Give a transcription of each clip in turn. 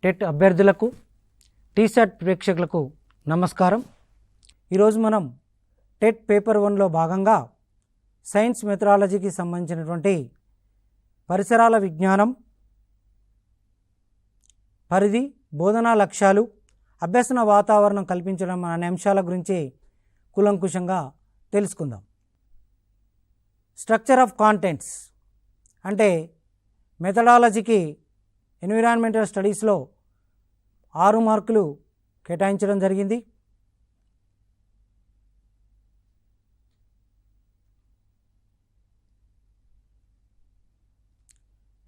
TET అభ్యర్థులకు టీశాట్ ప్రేక్షకులకు నమస్కారం. ఈరోజు మనం టెట్ పేపర్ 1లో భాగంగా సైన్స్ మెథడాలజీకి సంబంధించినటువంటి పరిసరాల విజ్ఞానం, పరిధి, బోధనా లక్ష్యాలు, అభ్యసన వాతావరణం కల్పించడం అనే అంశాల గురించి కూలంకుషంగా తెలుసుకుందాం. స్ట్రక్చర్ ఆఫ్ కాంటెంట్స్ అంటే మెథడాలజీకి ఎన్విరాన్మెంటల్ స్టడీస్లో 6 మార్కులు కేటాయించడం జరిగింది.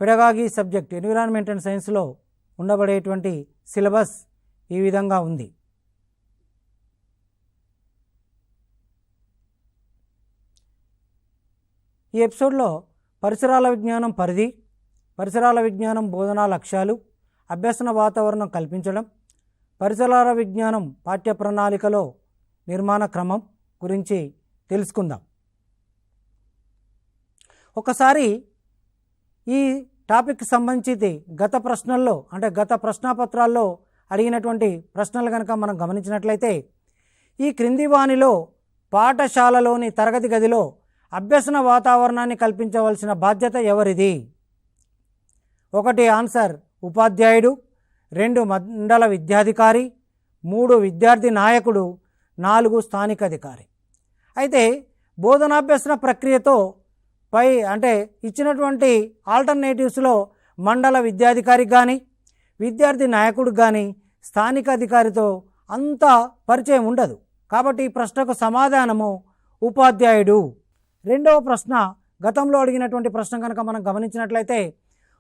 పెడగాగి సబ్జెక్ట్ ఎన్విరాన్మెంట్ అండ్ సైన్స్లో ఉండబడేటువంటి సిలబస్ ఈ విధంగా ఉంది. ఈ ఎపిసోడ్లో పరిసరాల విజ్ఞానం పరిధి, పరిసరాల విజ్ఞానం బోధనా లక్ష్యాలు, అభ్యసన వాతావరణం కల్పించడం, పరిసరాల విజ్ఞానం పాఠ్య ప్రణాళికలో నిర్మాణ క్రమం గురించి తెలుసుకుందాం. ఒకసారి ఈ టాపిక్ సంబంధించి గత ప్రశ్నల్లో అంటే గత ప్రశ్నాపత్రాల్లో అడిగినటువంటి ప్రశ్నలు కనుక మనం గమనించినట్లయితే, ఈ క్రింది వానిలో పాఠశాలలోని తరగతి గదిలో అభ్యసన వాతావరణాన్ని కల్పించవలసిన బాధ్యత ఎవరిది? 1 ఆన్సర్ ఉపాధ్యాయుడు, 2 మండల విద్యాధికారి, 3 విద్యార్థి నాయకుడు, 4 స్థానిక అధికారి. అయితే బోధనాభ్యసన ప్రక్రియతో పై అంటే ఇచ్చినటువంటి ఆల్టర్నేటివ్స్లో మండల విద్యాధికారికి కానీ విద్యార్థి నాయకుడికి కానీ స్థానిక అధికారితో అంత పరిచయం ఉండదు. కాబట్టి ఈ ప్రశ్నకు సమాధానము ఉపాధ్యాయుడు. 2వ ప్రశ్న గతంలో అడిగినటువంటి ప్రశ్న కనుక మనం గమనించినట్లయితే,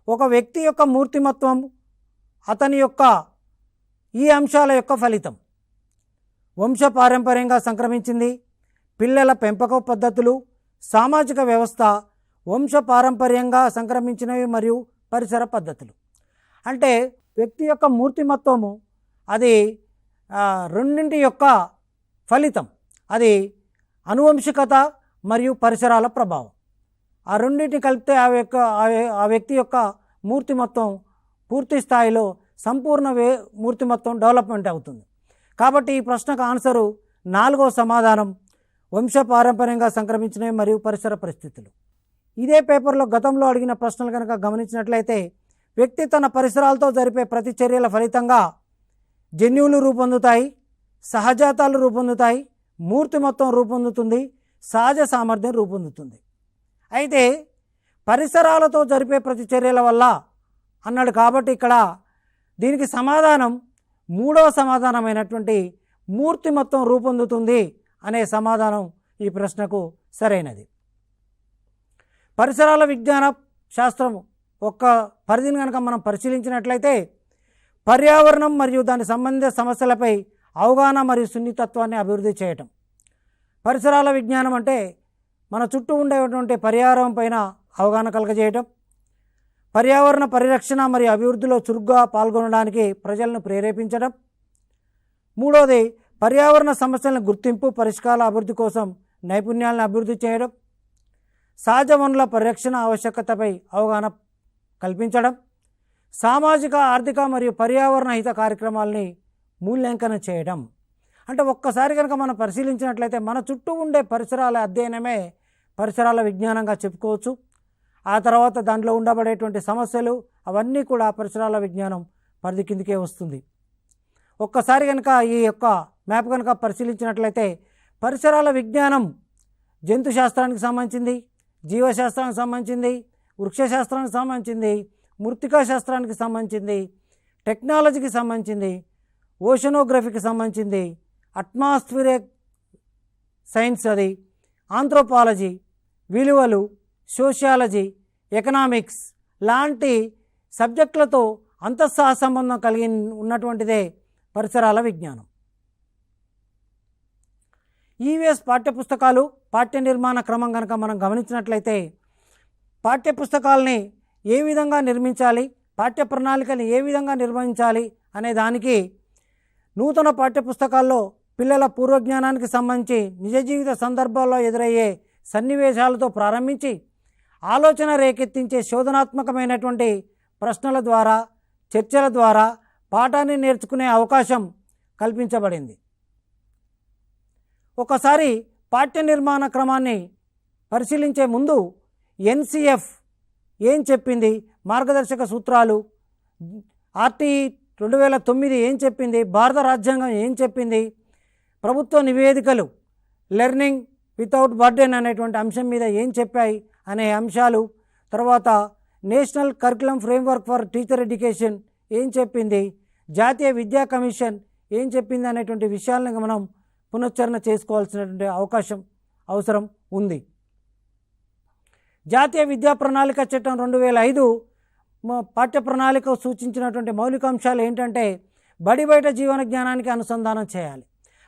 ఒక వ్యక్తి యొక్క మూర్తిమత్వం అతని యొక్క ఈ అంశాల యొక్క ఫలితం. వంశపారంపర్యంగా సంక్రమించింది, పిల్లల పెంపక పద్ధతులు, సామాజిక వ్యవస్థ, వంశపారంపర్యంగా సంక్రమించినవి మరియు పరిసర పద్ధతులు. అంటే వ్యక్తి యొక్క మూర్తిమత్వము అది రెండింటి యొక్క ఫలితం. అది అనువంశికత మరియు పరిసరాల ప్రభావం. ఆ రెండింటిని కలిపితే ఆ వ్యక్తి యొక్క మూర్తిమత్వం పూర్తి స్థాయిలో సంపూర్ణ మూర్తిమత్వం డెవలప్మెంట్ అవుతుంది. కాబట్టి ఈ ప్రశ్నకు ఆన్సరు 4వ సమాధానం వంశపారంపర్యంగా సంక్రమించినవి మరియు పరిసర పరిస్థితులు. ఇదే పేపర్లో గతంలో అడిగిన ప్రశ్నలు కనుక గమనించినట్లయితే, వ్యక్తి తన పరిసరాలతో జరిపే ప్రతిచర్యల ఫలితంగా జన్యువులు రూపొందుతాయి, సహజాతాలు రూపొందుతాయి, మూర్తిమత్వం రూపొందుతుంది, సహజ సామర్థ్యం రూపొందుతుంది. అయితే పరిసరాలతో జరిపే ప్రతిచర్యల వల్ల అన్నాడు. కాబట్టి ఇక్కడ దీనికి సమాధానం 3వ సమాధానమైనటువంటి మూర్తిమత్వం రూపొందుతుంది అనే సమాధానం ఈ ప్రశ్నకు సరైనది. పరిసరాల విజ్ఞాన శాస్త్రం ఒక్క పరిధిని కనుక మనం పరిశీలించినట్లయితే, పర్యావరణం మరియు దాని సంబంధిత సమస్యలపై అవగాహన మరియు సున్నితత్వాన్ని అభివృద్ధి చేయటం. పరిసరాల విజ్ఞానం అంటే మన చుట్టూ ఉండేటువంటి పర్యావరణం పైన అవగాహన కలగజేయటం, పర్యావరణ పరిరక్షణ మరియు అభివృద్ధిలో చురుగ్గా పాల్గొనడానికి ప్రజలను ప్రేరేపించడం. 3వది పర్యావరణ సమస్యలను గుర్తింపు, పరిష్కార అభివృద్ధి కోసం నైపుణ్యాలను అభివృద్ధి చేయడం, సహజ వనరుల పరిరక్షణ ఆవశ్యకతపై అవగాహన కల్పించడం, సామాజిక, ఆర్థిక మరియు పర్యావరణ హిత కార్యక్రమాలని మూల్యాంకనం చేయడం. అంటే ఒక్కసారి కనుక మనం పరిశీలించినట్లయితే మన చుట్టూ ఉండే పరిసరాల అధ్యయనమే పరిసరాల విజ్ఞానంగా చెప్పుకోవచ్చు. ఆ తర్వాత దాంట్లో ఉండబడేటువంటి సమస్యలు అవన్నీ కూడా పరిసరాల విజ్ఞానం పరిధి కిందకే వస్తుంది. ఒక్కసారి కనుక ఈ యొక్క మ్యాప్ కనుక పరిశీలించినట్లయితే, పరిసరాల విజ్ఞానం జంతు శాస్త్రానికి సంబంధించింది, జీవశాస్త్రానికి సంబంధించింది, వృక్షశాస్త్రానికి సంబంధించింది, మృత్తికా శాస్త్రానికి సంబంధించింది, టెక్నాలజీకి సంబంధించింది, ఓషనోగ్రఫీకి సంబంధించింది, అట్మాస్ఫియరిక్ సైన్స్, అది ఆంథ్రోపాలజీ, విలువలు, సోషియాలజీ, ఎకనామిక్స్ లాంటి సబ్జెక్టులతో అంతఃసహ సంబంధం కలిగి ఉన్నటువంటిదే పరిసరాల విజ్ఞానం. ఈవీఎస్ పాఠ్యపుస్తకాలు పాఠ్య నిర్మాణ క్రమం కనుక మనం గమనించినట్లయితే, పాఠ్యపుస్తకాలని ఏ విధంగా నిర్మించాలి, పాఠ్య ప్రణాళికని ఏ విధంగా నిర్వహించాలి అనే దానికి నూతన పాఠ్యపుస్తకాల్లో పిల్లల పూర్వజ్ఞానానికి సంబంధించి నిజ జీవిత సందర్భాల్లో ఎదురయ్యే సన్నివేశాలతో ప్రారంభించి ఆలోచన రేకెత్తించే శోధనాత్మకమైనటువంటి ప్రశ్నల ద్వారా, చర్చల ద్వారా పాఠాన్ని నేర్చుకునే అవకాశం కల్పించబడింది. ఒకసారి పాఠ్య నిర్మాణ క్రమాన్ని పరిశీలించే ముందు ఎన్సిఎఫ్ ఏం చెప్పింది, మార్గదర్శక సూత్రాలు, ఆర్టీఈ 2009 ఏం చెప్పింది, భారత రాజ్యాంగం ఏం చెప్పింది, ప్రభుత్వ నివేదికలు లెర్నింగ్ వితౌట్ బర్డెన్ అనేటువంటి అంశం మీద ఏం చెప్పాయి అనే అంశాలు, తర్వాత national curriculum framework for teacher education ఏం చెప్పింది, జాతీయ విద్యా కమిషన్ ఏం చెప్పింది అనేటువంటి విషయాలను మనం పునశ్చరణ చేసుకోవాల్సినటువంటి అవసరం ఉంది. జాతీయ విద్యా ప్రణాళిక చట్టం 2005 పాఠ్య ప్రణాళిక సూచించినటువంటి మౌలికాంశాలు ఏంటంటే బడి బయట జీవన జ్ఞానానికి అనుసంధానం చేయాలి.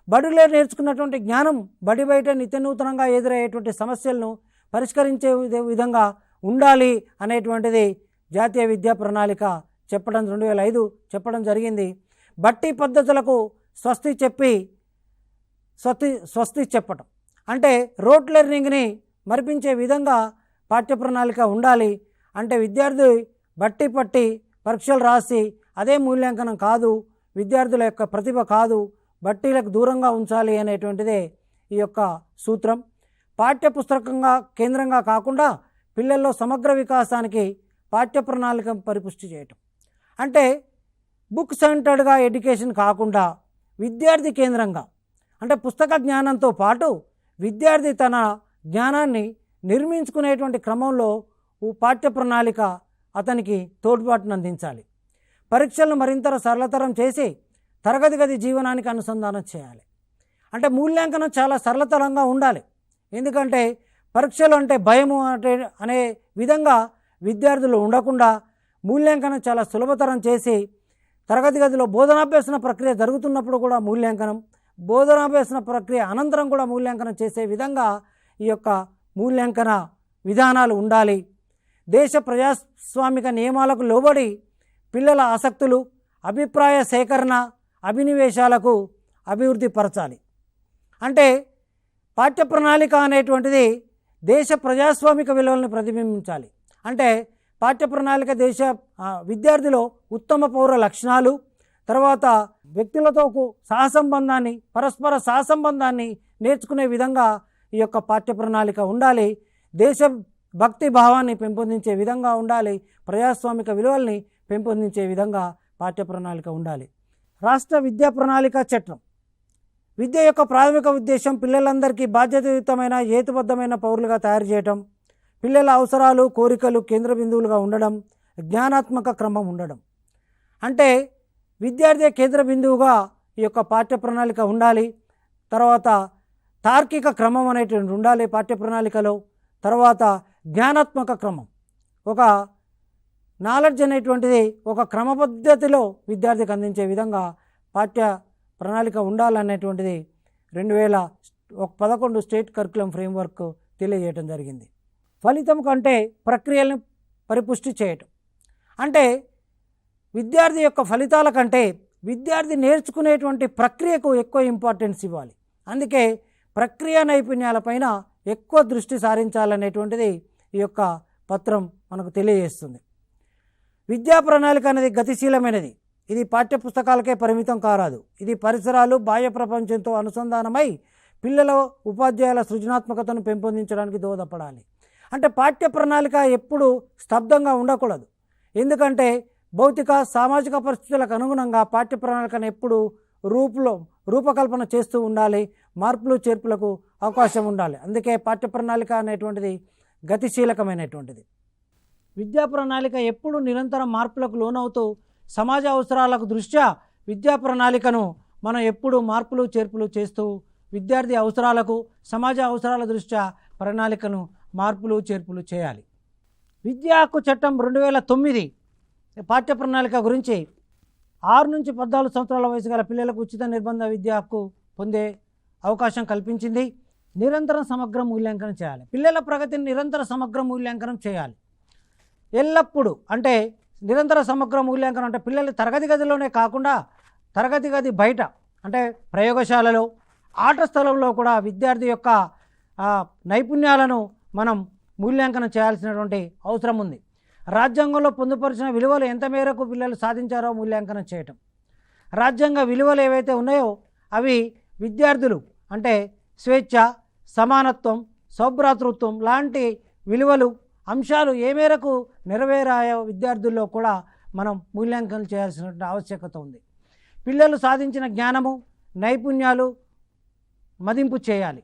బడిలో నేర్చుకున్నటువంటి జ్ఞానం బడి బయట నిత్యనూతనంగా ఎదురయ్యేటువంటి సమస్యలను పరిష్కరించే విధంగా ఉండాలి అనేటువంటిది జాతీయ విద్యా ప్రణాళిక 2005 చెప్పడం జరిగింది. బట్టి పద్ధతులకు స్వస్తి చెప్పటం అంటే రోట్ లెర్నింగ్ని మరిపించే విధంగా పాఠ్య ప్రణాళిక ఉండాలి. అంటే విద్యార్థి బట్టి పట్టి పరీక్షలు రాసి అదే మూల్యాంకనం కాదు, విద్యార్థుల యొక్క ప్రతిభ కాదు, బట్టీలకు దూరంగా ఉంచాలి అనేటువంటిదే ఈ యొక్క సూత్రం. పాఠ్య పుస్తకంగా కేంద్రంగా కాకుండా పిల్లల్లో సమగ్ర వికాసానికి పాఠ్య ప్రణాళిక పరిపుష్టి చేయటం. అంటే బుక్ సెంటర్డ్గా ఎడ్యుకేషన్ కాకుండా విద్యార్థి కేంద్రంగా, అంటే పుస్తక జ్ఞానంతో పాటు విద్యార్థి తన జ్ఞానాన్ని నిర్మించుకునేటువంటి క్రమంలో పాఠ్య ప్రణాళిక అతనికి తోడ్పాటును అందించాలి. పరీక్షలను మరింత సరళతరం చేసి తరగతి గది జీవనానికి అనుసంధానం చేయాలి. అంటే మూల్యాంకనం చాలా సరళతరంగా ఉండాలి. ఎందుకంటే పరీక్షలు అంటే భయము అనే విధంగా విద్యార్థులు ఉండకుండా మూల్యాంకనం చాలా సులభతరం చేసి తరగతి గదిలో బోధనాభ్యసన ప్రక్రియ జరుగుతున్నప్పుడు కూడా మూల్యాంకనం, బోధనాభ్యసన ప్రక్రియ అనంతరం కూడా మూల్యాంకనం చేసే విధంగా ఈ యొక్క మూల్యాంకన విధానాలు ఉండాలి. దేశ ప్రజాస్వామిక నియమాలకు లోబడి పిల్లల ఆసక్తులు, అభిప్రాయ సేకరణ, అభినివేశాలకు అభివృద్ధి పరచాలి. అంటే పాఠ్య ప్రణాళిక అనేటువంటిది దేశ ప్రజాస్వామిక విలువలను ప్రతిబింబించాలి. అంటే పాఠ్య ప్రణాళిక దేశ విద్యార్థిలో ఉత్తమ పౌర లక్షణాలు, తర్వాత వ్యక్తులతో సహసంబంధాన్ని, పరస్పర సహసంబంధాన్ని నేర్చుకునే విధంగా ఈ యొక్క పాఠ్య ప్రణాళిక ఉండాలి. దేశ భక్తి భావాన్ని పెంపొందించే విధంగా ఉండాలి. ప్రజాస్వామిక విలువల్ని పెంపొందించే విధంగా పాఠ్య ప్రణాళిక ఉండాలి. రాష్ట్ర విద్యా ప్రణాళిక చట్టం విద్య యొక్క ప్రాథమిక ఉద్దేశం పిల్లలందరికీ బాధ్యతాయుతమైన హేతుబద్ధమైన పౌరులుగా తయారు చేయటం, పిల్లల అవసరాలు కోరికలు కేంద్ర బిందువులుగా ఉండడం, జ్ఞానాత్మక క్రమం ఉండడం. అంటే విద్యార్థి కేంద్ర బిందువుగా ఈ యొక్క పాఠ్య ప్రణాళిక ఉండాలి. తర్వాత తార్కిక క్రమం అనేటువంటి ఉండాలి పాఠ్య ప్రణాళికలో. తర్వాత జ్ఞానాత్మక క్రమం, ఒక నాలెడ్జ్ అనేటువంటిది ఒక క్రమ పద్ధతిలో విద్యార్థికి అందించే విధంగా పాఠ్య ప్రణాళిక ఉండాలనేటువంటిది 2011 స్టేట్ కరికులం ఫ్రేమ్వర్క్ తెలియజేయడం జరిగింది. ఫలితం కంటే ప్రక్రియలను పరిపుష్టి చేయటం. అంటే విద్యార్థి యొక్క ఫలితాల కంటే విద్యార్థి నేర్చుకునేటువంటి ప్రక్రియకు ఎక్కువ ఇంపార్టెన్స్ ఇవ్వాలి. అందుకే ప్రక్రియ నైపుణ్యాలపైన ఎక్కువ దృష్టి సారించాలనేటువంటిది ఈ యొక్క పత్రం మనకు తెలియజేస్తుంది. విద్యా ప్రణాళిక అనేది గతిశీలమైనది. ఇది పాఠ్య పుస్తకాలకే పరిమితం కారాదు. ఇది పరిసరాలు, బాహ్య ప్రపంచంతో అనుసంధానమై పిల్లల ఉపాధ్యాయుల సృజనాత్మకతను పెంపొందించడానికి దోహదపడాలి. అంటే పాఠ్య ప్రణాళిక ఎప్పుడు స్తబ్దంగా ఉండకూడదు. ఎందుకంటే భౌతిక సామాజిక పరిస్థితులకు అనుగుణంగా పాఠ్య ప్రణాళికను ఎప్పుడు రూపకల్పన చేస్తూ ఉండాలి. మార్పులు చేర్పులకు అవకాశం ఉండాలి. అందుకే పాఠ్య ప్రణాళిక అనేటువంటిది గతిశీలకమైనటువంటిది. విద్యా ప్రణాళిక ఎప్పుడు నిరంతరం మార్పులకు లోనవుతూ సమాజ అవసరాలకు దృష్ట్యా విద్యా ప్రణాళికను మనం ఎప్పుడు మార్పులు చేర్పులు చేస్తూ విద్యార్థి అవసరాలకు సమాజ అవసరాల దృష్ట్యా ప్రణాళికను మార్పులు చేర్పులు చేయాలి. విద్యా హక్కు చట్టం 2009 పాఠ్య ప్రణాళిక గురించి 6 నుంచి 14 సంవత్సరాల వయసు గల పిల్లలకు ఉచిత నిర్బంధ విద్యా హక్కు పొందే అవకాశం కల్పించింది. నిరంతరం సమగ్ర మూల్యాంకనం చేయాలి. పిల్లల ప్రగతిని నిరంతర సమగ్ర మూల్యాంకనం చేయాలి. ఎల్లప్పుడూ అంటే నిరంతర సమగ్ర మూల్యాంకనం అంటే పిల్లలు తరగతి గదిలోనే కాకుండా తరగతి గది బయట అంటే ప్రయోగశాలలో, ఆట స్థలంలో కూడా విద్యార్థి యొక్క నైపుణ్యాలను మనం మూల్యాంకనం చేయాల్సినటువంటి అవసరం ఉంది. రాజ్యాంగంలో పొందుపరిచిన విలువలు ఎంత మేరకు పిల్లలు సాధించారో మూల్యాంకనం చేయటం. రాజ్యాంగ విలువలు ఏవైతే ఉన్నాయో అవి విద్యార్థులు అంటే స్వేచ్ఛ, సమానత్వం, సౌభ్రాతృత్వం లాంటి విలువలు అంశాలు ఏ మేరకు నెరవేరాయో విద్యార్థుల్లో కూడా మనం మూల్యాంకనం చేయాల్సినటువంటి ఆవశ్యకత ఉంది. పిల్లలు సాధించిన జ్ఞానము, నైపుణ్యాలు మదింపు చేయాలి.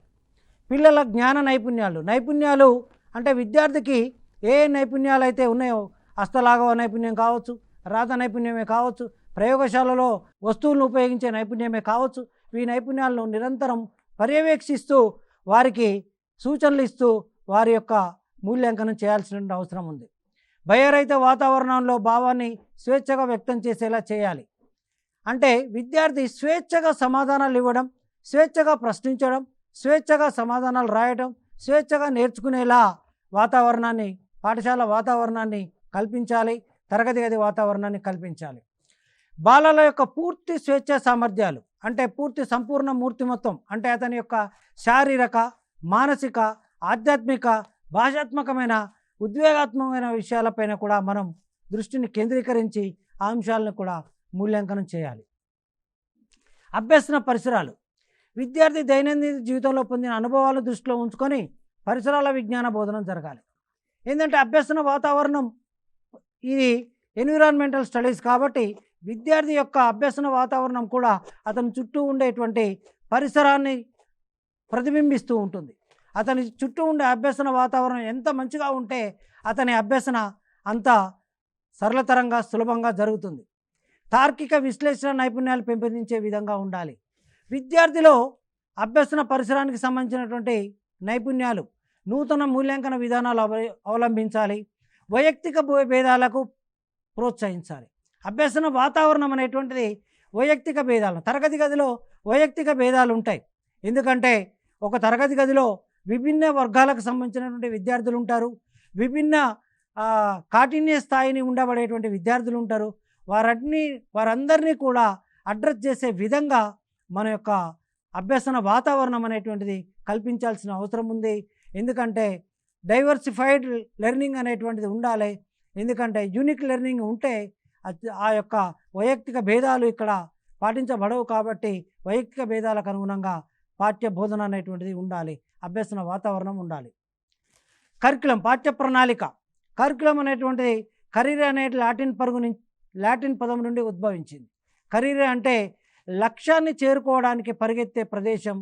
పిల్లల జ్ఞాన నైపుణ్యాలు అంటే విద్యార్థికి ఏ నైపుణ్యాలు అయితే ఉన్నాయో, హస్తలాఘవ నైపుణ్యం కావచ్చు, రాత నైపుణ్యమే కావచ్చు, ప్రయోగశాలలో వస్తువులను ఉపయోగించే నైపుణ్యమే కావచ్చు, ఈ నైపుణ్యాలను నిరంతరం పర్యవేక్షిస్తూ వారికి సూచనలు ఇస్తూ వారి యొక్క మూల్యాంకనం చేయాల్సిన అవసరం ఉంది. భయరహిత వాతావరణంలో భావాన్ని స్వేచ్ఛగా వ్యక్తం చేసేలా చేయాలి. అంటే విద్యార్థి స్వేచ్ఛగా సమాధానాలు ఇవ్వడం, స్వేచ్ఛగా ప్రశ్నించడం, స్వేచ్ఛగా సమాధానాలు రాయడం, స్వేచ్ఛగా నేర్చుకునేలా వాతావరణాన్ని, పాఠశాల వాతావరణాన్ని కల్పించాలి, తరగతి గది వాతావరణాన్ని కల్పించాలి. బాలల యొక్క పూర్తి స్వేచ్ఛా సామర్థ్యాలు అంటే పూర్తి సంపూర్ణ మూర్తిమత్వం అంటే అతని యొక్క శారీరక, మానసిక, ఆధ్యాత్మిక, భాషాత్మకమైన, ఉద్వేగాత్మకమైన విషయాలపైన కూడా మనం దృష్టిని కేంద్రీకరించి ఆ అంశాలను కూడా మూల్యాంకనం చేయాలి. అభ్యసన పరిసరాలు విద్యార్థి దైనందిన జీవితంలో పొందిన అనుభవాలను దృష్టిలో ఉంచుకొని పరిసరాల విజ్ఞాన బోధన జరగాలి. ఏంటంటే అభ్యసన వాతావరణం ఇది ఎన్విరాన్మెంటల్ స్టడీస్ కాబట్టి విద్యార్థి యొక్క అభ్యసన వాతావరణం కూడా అతని చుట్టూ ఉండేటువంటి పరిసరాన్ని ప్రతిబింబిస్తూ ఉంటుంది. అతని చుట్టూ ఉండే అభ్యసన వాతావరణం ఎంత మంచిగా ఉంటే అతని అభ్యసన అంత సరళతరంగా, సులభంగా జరుగుతుంది. తార్కిక విశ్లేషణ నైపుణ్యాలు పెంపొందించే విధంగా ఉండాలి. విద్యార్థిలో అభ్యసన పరిసరానికి సంబంధించినటువంటి నైపుణ్యాలు, నూతన మూల్యాంకన విధానాలు అవలంబించాలి. వైయక్తిక భేదాలకు ప్రోత్సహించాలి. అభ్యసన వాతావరణం అనేటువంటిది వైయక్తిక భేదాలు, తరగతి గదిలో వైయక్తిక భేదాలు ఉంటాయి. ఎందుకంటే ఒక తరగతి గదిలో విభిన్న వర్గాలకు సంబంధించినటువంటి విద్యార్థులు ఉంటారు, విభిన్న కాఠిన్య స్థాయిని ఉండబడేటువంటి విద్యార్థులు ఉంటారు. వారందరినీ కూడా అడ్రస్ చేసే విధంగా మన యొక్క అభ్యసన వాతావరణం అనేటువంటిది కల్పించాల్సిన అవసరం ఉంది. ఎందుకంటే డైవర్సిఫైడ్ లెర్నింగ్ అనేటువంటిది ఉండాలి. ఎందుకంటే యూనిక్ లెర్నింగ్ ఉంటే ఆ యొక్క వైయక్తిక భేదాలు ఇక్కడ పాటించబడవు. కాబట్టి వైయక్తిక భేదాలకు అనుగుణంగా పాఠ్య బోధన అనేటువంటిది ఉండాలి, అభ్యసన వాతావరణం ఉండాలి. కరికులం, పాఠ్య ప్రణాళిక. కరికులం అనేటువంటిది కరీర్ అనే లాటిన్ పదం నుండి ఉద్భవించింది. కరీర్ అంటే లక్ష్యాన్ని చేరుకోవడానికి పరిగెత్తే ప్రదేశం,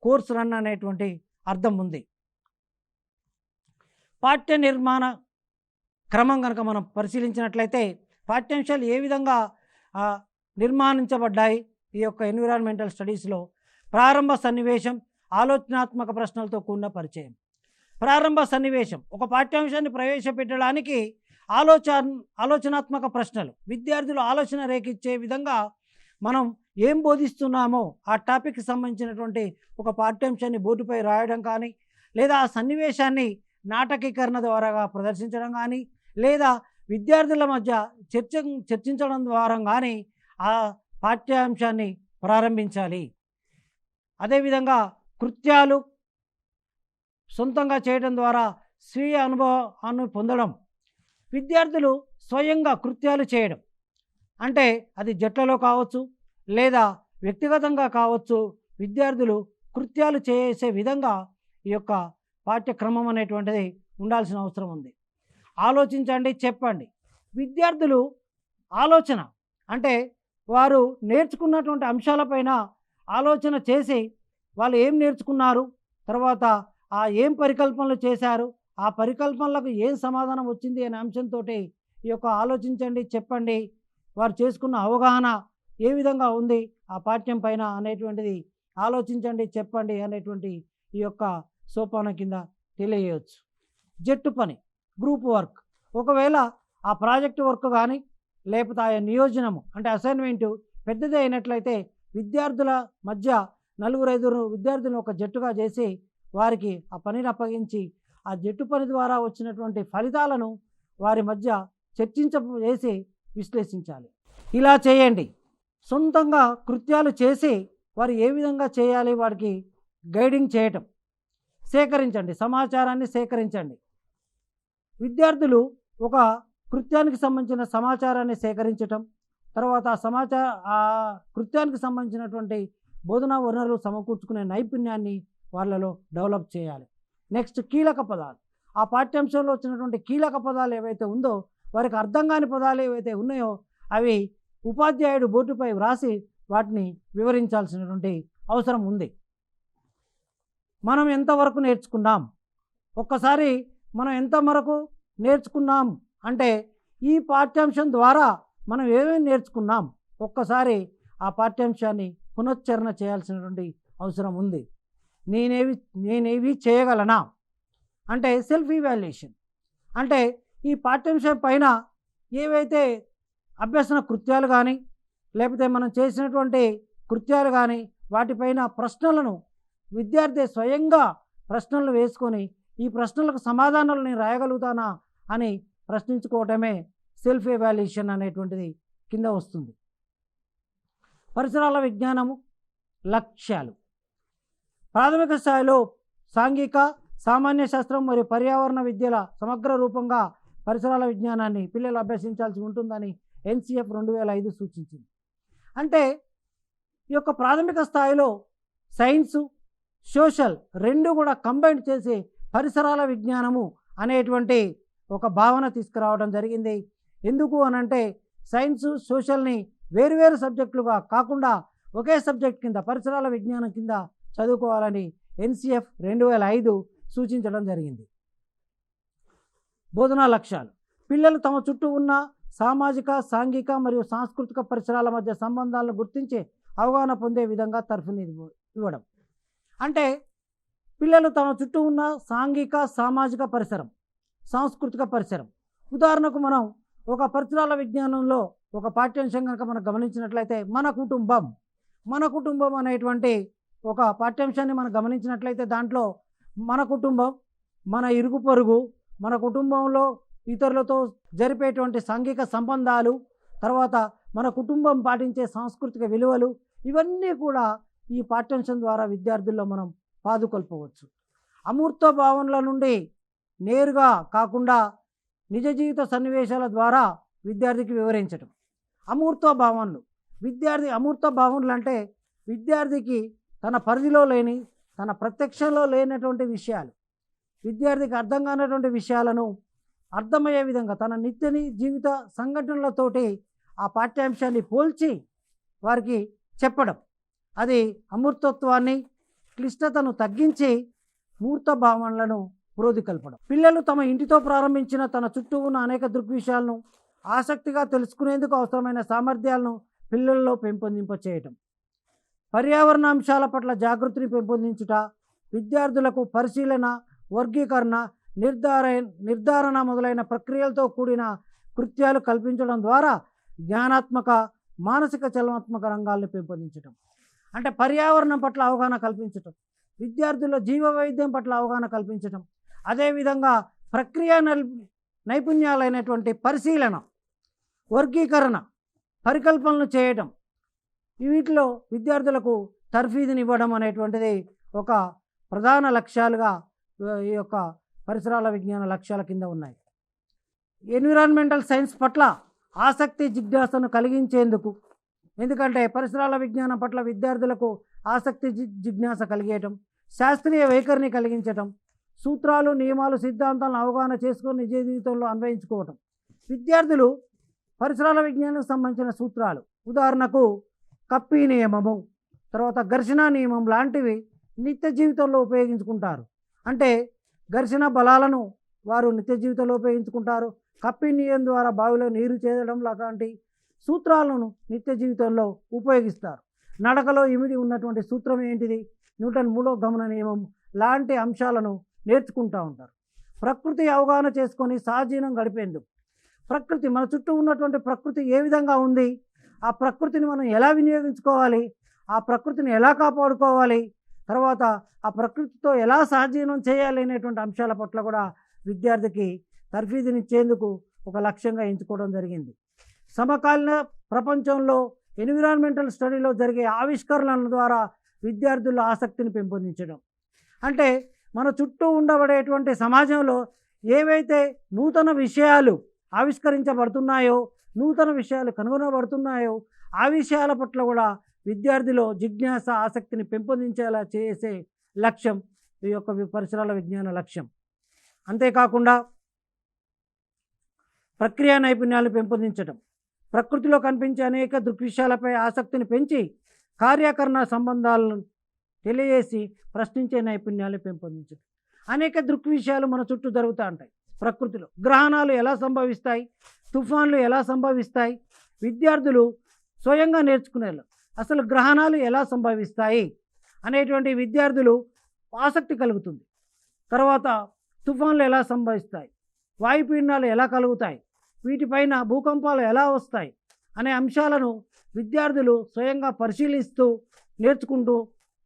కోర్స్ రన్ అనేటువంటి అర్థం ఉంది. పాఠ్య నిర్మాణ క్రమం కనుక మనం పరిశీలించినట్లయితే పాఠ్యాంశాలు ఏ విధంగా నిర్మాణించబడ్డాయి ఈ యొక్క ఎన్విరాన్మెంటల్ స్టడీస్లో. ప్రారంభ సన్నివేశం, ఆలోచనాత్మక ప్రశ్నలతో కూడిన పరిచయం. ప్రారంభ సన్నివేశం ఒక పాఠ్యాంశాన్ని ప్రవేశపెట్టడానికి ఆలోచనాత్మక ప్రశ్నలు, విద్యార్థులు ఆలోచన రేకిచ్చే విధంగా మనం ఏం బోధిస్తున్నామో ఆ టాపిక్కి సంబంధించినటువంటి ఒక పాఠ్యాంశాన్ని బోర్డుపై రాయడం కానీ, లేదా ఆ సన్నివేశాన్ని నాటకీకరణ ద్వారా ప్రదర్శించడం కానీ, లేదా విద్యార్థుల మధ్య చర్చించడం ద్వారా కానీ ఆ పాఠ్యాంశాన్ని ప్రారంభించాలి. అదేవిధంగా కృత్యాలు సొంతంగా చేయడం ద్వారా స్వీయ అనుభవాన్ని పొందడం. విద్యార్థులు స్వయంగా కృత్యాలు చేయడం అంటే అది జట్లలో కావచ్చు లేదా వ్యక్తిగతంగా కావచ్చు. విద్యార్థులు కృత్యాలు చేసే విధంగా ఈ యొక్క పాఠ్యక్రమం అనేటువంటిది ఉండాల్సిన అవసరం ఉంది. ఆలోచించండి, చెప్పండి. విద్యార్థులు ఆలోచన అంటే వారు నేర్చుకున్నటువంటి అంశాలపైన ఆలోచన చేసి వాళ్ళు ఏం నేర్చుకున్నారు, తర్వాత ఏం పరికల్పనలు చేశారు, ఆ పరికల్పనలకు ఏం సమాధానం వచ్చింది అనే అంశంతో ఈ యొక్క ఆలోచించండి, చెప్పండి, వారు చేసుకున్న అవగాహన ఏ విధంగా ఉంది ఆ పాఠ్యం పైన అనేటువంటిది ఆలోచించండి, చెప్పండి అనేటువంటి ఈ యొక్క సోపానం కింద తెలియవచ్చు. జట్టు పని, గ్రూప్ వర్క్. ఒకవేళ ఆ ప్రాజెక్ట్ వర్క్ కానీ లేకపోతే ఆ నియోజనము అంటే అసైన్మెంటు పెద్దది అయినట్లయితే విద్యార్థుల మధ్య 4-5 విద్యార్థులను ఒక జట్టుగా చేసి వారికి ఆ పనిని అప్పగించి ఆ జట్టు పని ద్వారా వచ్చినటువంటి ఫలితాలను వారి మధ్య చర్చించేసి విశ్లేషించాలి. ఇలా చేయండి. సొంతంగా కృత్యాలు చేసి వారు ఏ విధంగా చేయాలి వారికి గైడింగ్ చేయటం. సేకరించండి, సమాచారాన్ని సేకరించండి. విద్యార్థులు ఒక కృత్యానికి సంబంధించిన సమాచారాన్ని సేకరించటం, తర్వాత ఆ కృత్యానికి సంబంధించినటువంటి బోధనా వనరులు సమకూర్చుకునే నైపుణ్యాన్ని వాళ్ళలో డెవలప్ చేయాలి. నెక్స్ట్ కీలక పదాలు. ఆ పాఠ్యాంశంలో వచ్చినటువంటి కీలక పదాలు ఏవైతే ఉందో, వారికి అర్థం కాని పదాలు ఏవైతే ఉన్నాయో అవి ఉపాధ్యాయుడు బోర్డుపై వ్రాసి వాటిని వివరించాల్సినటువంటి అవసరం ఉంది. మనం ఎంతవరకు నేర్చుకున్నాం, ఒక్కసారి మనం ఎంతవరకు నేర్చుకున్నాం అంటే ఈ పాఠ్యాంశం ద్వారా మనం ఏమేమి నేర్చుకున్నాం ఒక్కసారి ఆ పాఠ్యాంశాన్ని పునశ్చరణ చేయాల్సినటువంటి అవసరం ఉంది. నేనేవి చేయగలనా అంటే సెల్ఫ్ ఇవాల్యుయేషన్. అంటే ఈ పాఠ్యాంశం పైన ఏవైతే అభ్యసన కృత్యాలు కానీ లేకపోతే మనం చేసినటువంటి కృత్యాలు కానీ వాటిపైన ప్రశ్నలను విద్యార్థి స్వయంగా ప్రశ్నలు వేసుకొని ఈ ప్రశ్నలకు సమాధానాలు నేను రాయగలుగుతానా అని ప్రశ్నించుకోవటమే సెల్ఫ్ ఎవాల్యుయేషన్ అనేటువంటిది కింద వస్తుంది. పరిసరాల విజ్ఞానము లక్ష్యాలు. ప్రాథమిక స్థాయిలో సాంఘిక సామాన్య శాస్త్రం మరియు పర్యావరణ విద్యల సమగ్ర రూపంగా పరిసరాల విజ్ఞానాన్ని పిల్లలు అభ్యసించాల్సి ఉంటుందని NCF 2005 సూచించింది. అంటే ఈ యొక్క ప్రాథమిక స్థాయిలో సైన్సు సోషల్ రెండు కూడా కంబైన్ చేసి పరిసరాల విజ్ఞానము అనేటువంటి ఒక భావన తీసుకురావడం జరిగింది. ఎందుకు అనంటే సైన్సు సోషల్ని వేరువేరు సబ్జెక్టులుగా కాకుండా ఒకే సబ్జెక్ట్ కింద పరిసరాల విజ్ఞానం కింద చదువుకోవాలని NCF 2005 సూచించడం జరిగింది. బోధనా లక్ష్యాలు. పిల్లలు తమ చుట్టూ ఉన్న సామాజిక సాంఘిక మరియు సాంస్కృతిక పరిసరాల మధ్య సంబంధాలను గుర్తించి అవగాహన పొందే విధంగా తర్ఫీదు ఇవ్వడం. అంటే పిల్లలు తమ చుట్టూ ఉన్న సాంఘిక సామాజిక పరిసరం సాంస్కృతిక పరిసరం, ఉదాహరణకు మనం ఒక పరిసరాల విజ్ఞానంలో ఒక పాఠ్యాంశం కనుక మనం గమనించినట్లయితే మన కుటుంబం అనేటువంటి ఒక పాఠ్యాంశాన్ని మనం గమనించినట్లయితే దాంట్లో మన కుటుంబం, మన ఇరుగు పొరుగు, మన కుటుంబంలో ఇతరులతో జరిపేటువంటి సాంఘిక సంబంధాలు, తర్వాత మన కుటుంబం పాటించే సాంస్కృతిక విలువలు, ఇవన్నీ కూడా ఈ పాఠ్యాంశం ద్వారా విద్యార్థుల్లో మనం పాదుకొల్పవచ్చు. అమూర్త భావనల నుండి నేరుగా కాకుండా నిజ జీవిత సన్నివేశాల ద్వారా విద్యార్థికి వివరించటం. అమూర్త భావనలు అంటే విద్యార్థికి తన పరిధిలో లేని తన ప్రత్యక్షంలో లేనటువంటి విషయాలు, విద్యార్థికి అర్థం కానటువంటి విషయాలను అర్థమయ్యే విధంగా తన నిత్య జీవిత సంఘటనలతోటి ఆ పాఠ్యాంశాన్ని పోల్చి వారికి చెప్పడం. అది అమూర్తత్వాన్ని క్లిష్టతను తగ్గించి మూర్త భావనలను ప్రోదికల్పడం. పిల్లలు తమ ఇంటితో ప్రారంభించిన తన చుట్టూ ఉన్న అనేక దృగ్విషయాలను ఆసక్తిగా తెలుసుకునేందుకు అవసరమైన సామర్థ్యాలను పిల్లల్లో పెంపొందింపచేయటం. పర్యావరణ అంశాల పట్ల జాగృతిని పెంపొందించుట, విద్యార్థులకు పరిశీలన, వర్గీకరణ, నిర్ధారణ మొదలైన ప్రక్రియలతో కూడిన కృత్యాలు కల్పించడం ద్వారా జ్ఞానాత్మక మానసిక చలనాత్మక రంగాలను పెంపొందించడం. అంటే పర్యావరణం పట్ల అవగాహన కల్పించటం, విద్యార్థుల్లో జీవ వైద్యం పట్ల అవగాహన కల్పించటం, అదేవిధంగా ప్రక్రియ నైపుణ్యాలైనటువంటి పరిశీలన, వర్గీకరణ, పరికల్పనలు చేయటం, వీటిలో విద్యార్థులకు తర్ఫీదునివ్వడం అనేటువంటిది ఒక ప్రధాన లక్ష్యాలుగా ఈ యొక్క పరిసరాల విజ్ఞాన లక్ష్యాల కింద ఉన్నాయి. ఎన్విరాన్మెంటల్ సైన్స్ పట్ల ఆసక్తి జిజ్ఞాసను కలిగించేందుకు, ఎందుకంటే పరిసరాల విజ్ఞానం పట్ల విద్యార్థులకు ఆసక్తి జిజ్ఞాస కలిగేయటం, శాస్త్రీయ వైఖరిని కలిగించటం, సూత్రాలు నియమాలు సిద్ధాంతాలను అవగాహన చేసుకొని నిజ జీవితంలో అన్వయించుకోవటం. విద్యార్థులు పరిసరాల విజ్ఞానానికి సంబంధించిన సూత్రాలు, ఉదాహరణకు కప్పీ నియమము, తర్వాత ఘర్షణ నియమం లాంటివి నిత్య జీవితంలో ఉపయోగించుకుంటారు. అంటే ఘర్షణ బలాలను వారు నిత్య జీవితంలో ఉపయోగించుకుంటారు. కప్పీ నియమం ద్వారా బావిలో నీరు చేదడం లాంటి సూత్రాలను నిత్య జీవితంలో ఉపయోగిస్తారు. నడకలో ఇమిడి ఉన్నటువంటి సూత్రం ఏంటిది, న్యూటన్ మూడో గమన నియమం లాంటి అంశాలను నేర్చుకుంటూ ఉంటారు. ప్రకృతి అవగాహన చేసుకొని సహజీవనం గడిపేందుకు, ప్రకృతి మన చుట్టూ ఉన్నటువంటి ప్రకృతి ఏ విధంగా ఉంది, ఆ ప్రకృతిని మనం ఎలా వినియోగించుకోవాలి, ఆ ప్రకృతిని ఎలా కాపాడుకోవాలి, తర్వాత ఆ ప్రకృతితో ఎలా సహజీవనం చేయాలి అనేటువంటి అంశాల పట్ల కూడా విద్యార్థికి తర్ఫీదునిచ్చేందుకు ఒక లక్ష్యంగా ఎంచుకోవడం జరిగింది. సమకాలీన ప్రపంచంలో ఎన్విరాన్మెంటల్ స్టడీలో జరిగే ఆవిష్కరణల ద్వారా విద్యార్థుల్లో ఆసక్తిని పెంపొందించడం. అంటే మన చుట్టూ ఉండబడేటువంటి సమాజంలో ఏవైతే నూతన విషయాలు ఆవిష్కరించబడుతున్నాయో నూతన విషయాలు కనుగొనబడుతున్నాయో ఆ విషయాల పట్ల కూడా విద్యార్థిలో జిజ్ఞాస ఆసక్తిని పెంపొందించేలా చేసే లక్ష్యం ఈ యొక్క పరిసరాల విజ్ఞాన లక్ష్యం. అంతేకాకుండా ప్రక్రియ నైపుణ్యాలు పెంపొందించడం, ప్రకృతిలో కనిపించే అనేక దృగ్విషయాలపై ఆసక్తిని పెంచి కార్యాకరణ సంబంధాలను తెలియజేసి ప్రశ్నించే నైపుణ్యాలు పెంపొందించడం. అనేక దృగ్విషయాలు మన చుట్టూ జరుగుతూ ఉంటాయి. ప్రకృతిలో గ్రహణాలు ఎలా సంభవిస్తాయి, తుఫాన్లు ఎలా సంభవిస్తాయి, విద్యార్థులు స్వయంగా నేర్చుకునేలా అసలు గ్రహణాలు ఎలా సంభవిస్తాయి అనేటువంటి విద్యార్థులు ఆసక్తి కలుగుతుంది. తర్వాత తుఫాన్లు ఎలా సంభవిస్తాయి, వాయుపీడనాలు ఎలా కలుగుతాయి, వీటిపైన భూకంపాలు ఎలా వస్తాయి అనే అంశాలను విద్యార్థులు స్వయంగా పరిశీలిస్తూ నేర్చుకుంటూ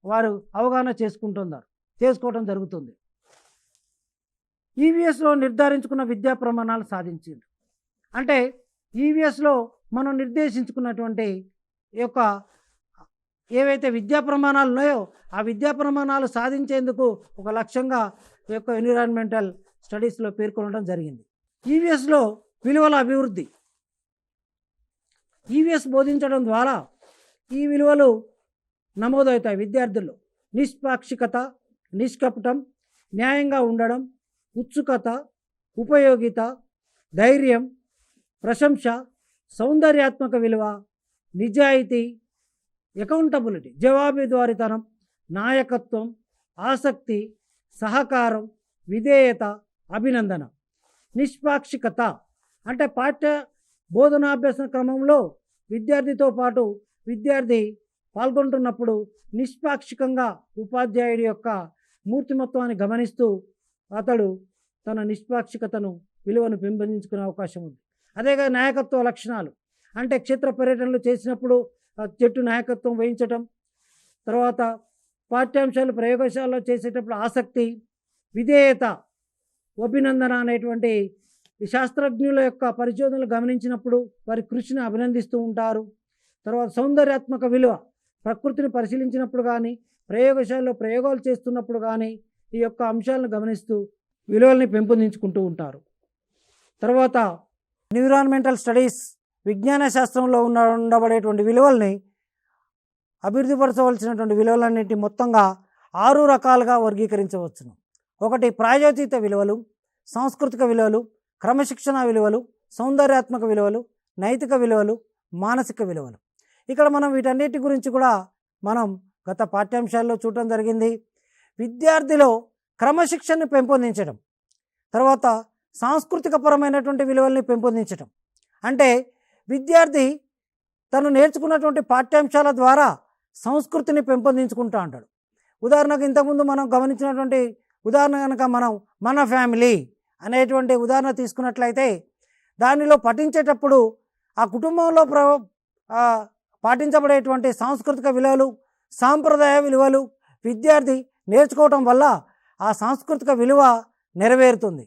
వారు అవగాహన చేసుకోవడం జరుగుతుంది. ఈవీఎస్లో నిర్ధారించుకున్న విద్యా ప్రమాణాలు సాధించింది. అంటే ఈవీఎస్లో మనం నిర్దేశించుకున్నటువంటి యొక్క ఏవైతే విద్యా ప్రమాణాలు ఉన్నాయో ఆ విద్యా ప్రమాణాలు సాధించేందుకు ఒక లక్ష్యంగా ఈ యొక్క ఎన్విరాన్మెంటల్ స్టడీస్లో పేర్కొనడం జరిగింది. ఈవీఎస్లో విలువల అభివృద్ధి. ఈవీఎస్ బోధించడం ద్వారా ఈ విలువలు నమోదవుతాయి విద్యార్థుల్లో. నిష్పాక్షికత, నిష్కపటం, న్యాయంగా ఉండడం, ఉత్సుకత, ఉపయోగిత, ధైర్యం, ప్రశంస, సౌందర్యాత్మక విలువ, నిజాయితీ, అకౌంటబిలిటీ, జవాబుదారీతనం, నాయకత్వం, ఆసక్తి, సహకారం, విధేయత, అభినందన. నిష్పాక్షికత అంటే పాఠ్య బోధనాభ్యాస క్రమంలో విద్యార్థితో పాటు విద్యార్థి పాల్గొంటున్నప్పుడు నిష్పాక్షికంగా ఉపాధ్యాయుడి యొక్క మూర్తిమత్వాన్ని గమనిస్తూ అతడు తన నిష్పాక్షికతను విలువను పెంపొందించుకునే అవకాశం ఉంది. అదేగా నాయకత్వ లక్షణాలు అంటే క్షేత్ర పర్యటనలు చేసినప్పుడు జట్టు నాయకత్వం వహించటం, తర్వాత పాఠ్యాంశాలు ప్రయోగశాలలో చేసేటప్పుడు ఆసక్తి, విధేయత, అభినందన అనేటువంటి శాస్త్రజ్ఞుల యొక్క పరిశోధనలు గమనించినప్పుడు వారి కృషిని అభినందిస్తూ ఉంటారు. తర్వాత సౌందర్యాత్మక విలువ, ప్రకృతిని పరిశీలించినప్పుడు కానీ ప్రయోగశాలలో ప్రయోగాలు చేస్తున్నప్పుడు కానీ ఈ యొక్క అంశాలను గమనిస్తూ విలువల్ని పెంపొందించుకుంటూ ఉంటారు. తర్వాత ఎన్విరాన్మెంటల్ స్టడీస్ విజ్ఞాన శాస్త్రంలో ఉండబడేటువంటి విలువల్ని అభివృద్ధిపరచవలసినటువంటి విలువలన్నింటి మొత్తంగా 6 రకాలుగా వర్గీకరించవచ్చును. ఒకటి ప్రాయోజిత విలువలు, సాంస్కృతిక విలువలు, క్రమశిక్షణ విలువలు, సౌందర్యాత్మక విలువలు, నైతిక విలువలు, మానసిక విలువలు. ఇక్కడ మనం వీటన్నిటి గురించి కూడా మనం గత పాఠ్యాంశాల్లో చూడటం జరిగింది. విద్యార్థిలో క్రమశిక్షణను పెంపొందించడం, తర్వాత సాంస్కృతిక పరమైనటువంటి విలువల్ని పెంపొందించడం. అంటే విద్యార్థి తను నేర్చుకున్నటువంటి పాఠ్యాంశాల ద్వారా సంస్కృతిని పెంపొందించుకుంటూ ఉంటాడు. ఉదాహరణకు ఇంతకుముందు మనం గమనించినటువంటి ఉదాహరణ కనుక మనం మన ఫ్యామిలీ అనేటువంటి ఉదాహరణ తీసుకున్నట్లయితే దానిలో పఠించేటప్పుడు ఆ కుటుంబంలో పాటించబడేటువంటి సాంస్కృతిక విలువలు, సాంప్రదాయ విలువలు విద్యార్థి నేర్చుకోవటం వల్ల ఆ సాంస్కృతిక విలువ నెరవేరుతుంది.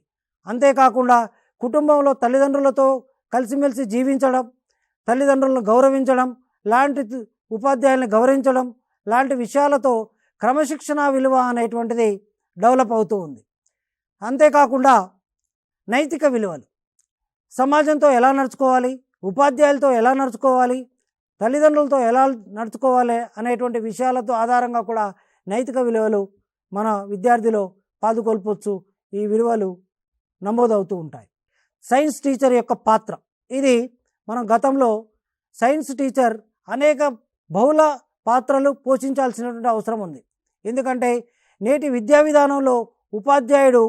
అంతేకాకుండా కుటుంబంలో తల్లిదండ్రులతో కలిసిమెలిసి జీవించడం, తల్లిదండ్రులను గౌరవించడం, లాంటి ఉపాధ్యాయులను గౌరవించడం లాంటి విషయాలతో క్రమశిక్షణ విలువ అనేటువంటిది డెవలప్ అవుతూ ఉంది. అంతేకాకుండా నైతిక విలువలు, సమాజంతో ఎలా నడుచుకోవాలి, ఉపాధ్యాయులతో ఎలా నడుచుకోవాలి, తల్లిదండ్రులతో ఎలా నడుచుకోవాలి అనేటువంటి విషయాలతో ఆధారంగా కూడా నైతిక విలువలు మన విద్యార్థిలో పాదుకొల్పొచ్చు. ఈ విలువలు నమోదవుతూ ఉంటాయి. సైన్స్ టీచర్ యొక్క పాత్ర. ఇది మనం గతంలో సైన్స్ టీచర్ అనేక బహుళ పాత్రలు పోషించాల్సినటువంటి అవసరం ఉంది. ఎందుకంటే నేటి విద్యా విధానంలో ఉపాధ్యాయుడు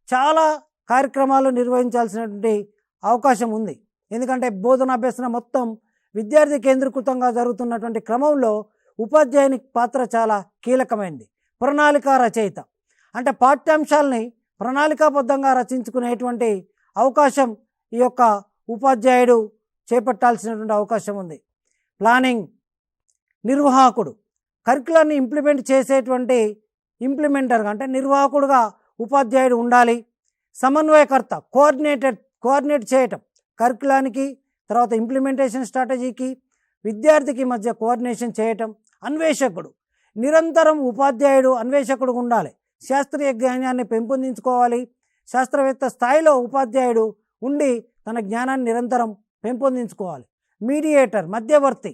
చాలా కార్యక్రమాలు నిర్వహించాల్సినటువంటి అవకాశం ఉంది. ఎందుకంటే బోధనాభ్యసన మొత్తం విద్యార్థి కేంద్రీకృతంగా జరుగుతున్నటువంటి క్రమంలో ఉపాధ్యాయుని పాత్ర చాలా కీలకమైనది. ప్రణాళిక రచయిత అంటే పాఠ్యాంశాలని ప్రణాళికాబద్ధంగా రచించుకునేటువంటి అవకాశం ఈ యొక్క ఉపాధ్యాయుడు చేపట్టాల్సినటువంటి అవకాశం ఉంది. ప్లానింగ్, నిర్వాహకుడు, కరికులాన్ని ఇంప్లిమెంట్ చేసేటువంటి ఇంప్లిమెంటర్గా అంటే నిర్వాహకుడుగా ఉపాధ్యాయుడు ఉండాలి. సమన్వయకర్త, కోఆర్డినేట్ చేయటం, కరికులానికి తర్వాత ఇంప్లిమెంటేషన్ స్ట్రాటజీకి విద్యార్థికి మధ్య కోఆర్డినేషన్ చేయటం. అన్వేషకుడు, నిరంతరం ఉపాధ్యాయుడు అన్వేషకుడు ఉండాలి. శాస్త్రీయ జ్ఞానాన్ని పెంపొందించుకోవాలి. శాస్త్రవేత్త స్థాయిలో ఉపాధ్యాయుడు ఉండి తన జ్ఞానాన్ని నిరంతరం పెంపొందించుకోవాలి. మీడియేటర్ మధ్యవర్తి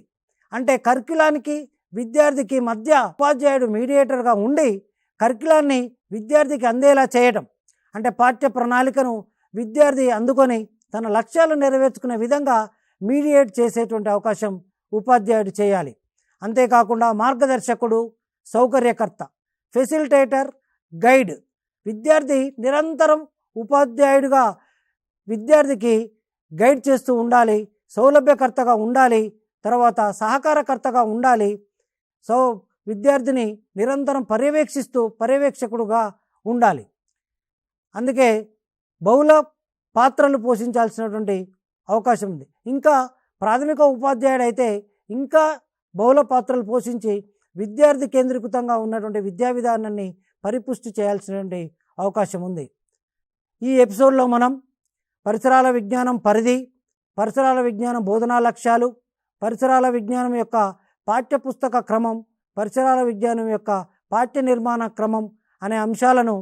అంటే కరిక్యులానికి విద్యార్థికి మధ్య ఉపాధ్యాయుడు మీడియేటర్గా ఉండి కరిక్యులాన్ని విద్యార్థికి అందేలా చేయడం, అంటే పాఠ్య ప్రణాళికను విద్యార్థి అందుకొని తన లక్ష్యాలు నెరవేర్చుకునే విధంగా మీడియేట్ చేసేటువంటి అవకాశం ఉపాధ్యాయుడు చేయాలి. అంతేకాకుండా మార్గదర్శకుడు, సౌకర్యకర్త, ఫెసిలిటేటర్, గైడ్. విద్యార్థి నిరంతరం ఉపాధ్యాయుడిగా విద్యార్థికి గైడ్ చేస్తూ ఉండాలి, సౌలభ్యకర్తగా ఉండాలి, తర్వాత సహకారకర్తగా ఉండాలి. విద్యార్థిని నిరంతరం పర్యవేక్షకుడుగా ఉండాలి. అందుకే బహుళ పాత్రలు పోషించాల్సినటువంటి అవకాశం ఉంది. ఇంకా ప్రాథమిక ఉపాధ్యాయుడు అయితే ఇంకా బహుళ పాత్రలు పోషించి విద్యార్థి కేంద్రీకృతంగా ఉన్నటువంటి విద్యా విధానాన్ని పరిపుష్టి చేయాల్సినటువంటి అవకాశం ఉంది. ఈ ఎపిసోడ్లో మనం పరిసరాల విజ్ఞానం పరిధి, పరిసరాల విజ్ఞానం బోధనా లక్ష్యాలు, పరిసరాల విజ్ఞానం యొక్క పాఠ్యపుస్తక క్రమం, పరిసరాల విజ్ఞానం యొక్క పాఠ్య నిర్మాణ క్రమం అనే అంశాలను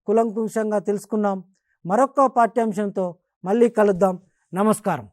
కులంకుషంగా తెలుసుకున్నాం. మరొక పాఠ్యాంశంతో మళ్ళీ కలుద్దాం. నమస్కారం.